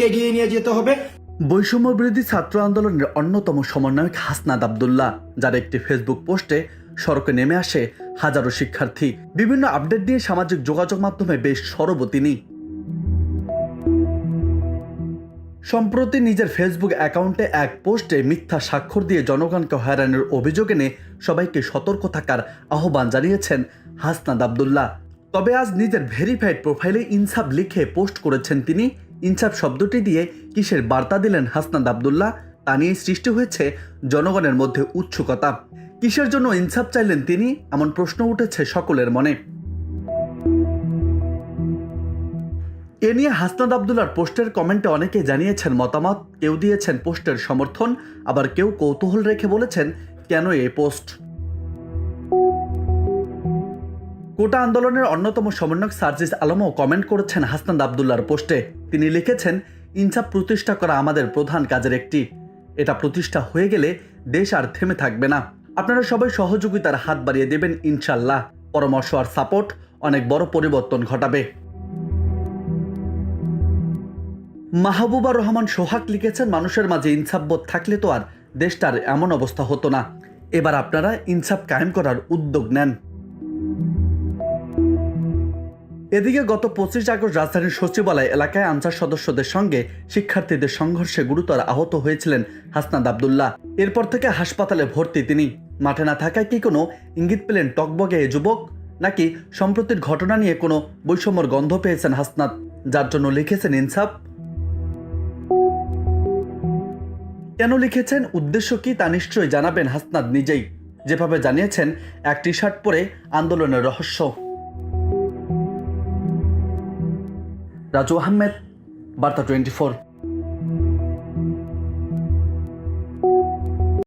দেশকে এগিয়ে নিয়ে যেতে হবে। বৈষম্য বিরোধী ছাত্র আন্দোলনের অন্যতম সমন্বয়ক হাসনাত আব্দুল্লাহ, যার একটি ফেসবুক পোস্টে সড়কে নেমে আসে হাজারো শিক্ষার্থী। বিভিন্ন আপডেট নিয়ে সামাজিক যোগাযোগ মাধ্যমে বেশ সরব তিনি। সম্প্রতি নিজের ফেসবুক অ্যাকাউন্টে এক পোস্টে মিথ্যা স্বাক্ষর দিয়ে জনগণকে হয়রানির অভিযোগ এনে সবাইকে সতর্ক থাকার আহ্বান জানিয়েছেন হাসনাত আব্দুল্লাহ। তবে আজ নিজের ভেরিফাইড প্রোফাইলে ইনসাফ লিখে পোস্ট করেছেন তিনি। ইনসাফ শব্দটি দিয়ে কিসের বার্তা দিলেন হাসনাত আব্দুল্লাহ, তা নিয়ে সৃষ্টি হয়েছে জনগণের মধ্যে উৎসুকতা। কিসের জন্য ইনসাফ চাইলেন তিনি, এমন প্রশ্ন উঠেছে সকলের মনে। এ নিয়ে হাসনাত আব্দুল্লাহর পোস্টের কমেন্টে অনেকেই জানিয়েছেন মতামত। কেউ দিয়েছেন পোস্টের সমর্থন, আবার কেউ কৌতূহল রেখে বলেছেন কেন এই পোস্ট। কোটা আন্দোলনের অন্যতম সমন্বয়ক সার্জিস আলমও কমেন্ট করেছেন হাসনাত আব্দুল্লাহর পোস্টে। তিনি লিখেছেন, ইনসাফ প্রতিষ্ঠা করা আমাদের প্রধান কাজের একটি। এটা প্রতিষ্ঠা হয়ে গেলে দেশ আর থেমে থাকবে না। আপনারা সবাই সহযোগিতার হাত বাড়িয়ে দেবেন ইনশাল্লাহ। পরামর্শ আর সাপোর্ট অনেক বড় পরিবর্তন ঘটাবে। মাহবুবা রহমান সোহাগ লিখেছেন, মানুষের মাঝে ইনসাফবোধ থাকলে তো আর দেশটার এমন অবস্থা হতো না। এবার আপনারা ইনসাফ কায়েম করার উদ্যোগ নেন। এদিকে গত 25 আগস্ট রাজধানীর সচিবালয় এলাকায় আনসার সদস্যদের সঙ্গে শিক্ষার্থীদের সংঘর্ষে গুরুতর আহত হয়েছিলেন হাসনাত আব্দুল্লাহ। এরপর থেকে হাসপাতালে ভর্তি তিনি। মাঠে না থাকায় কি কোনো ইঙ্গিত পেলেন টকবগে এ যুবক, নাকি সম্প্রতির ঘটনা নিয়ে কোনো বৈষম্যর গন্ধ পেয়েছেন হাসনাত, যার জন্য লিখেছেন ইনসাফ? কেন লিখেছেন, উদ্দেশ্য কি, তা নিশ্চয়ই জানাবেন হাসনাত নিজেই, যেভাবে জানিয়েছেন এক টি শার্ট পরে আন্দোলনের রহস্য। রাজু আহমেদ, বার্তা 24।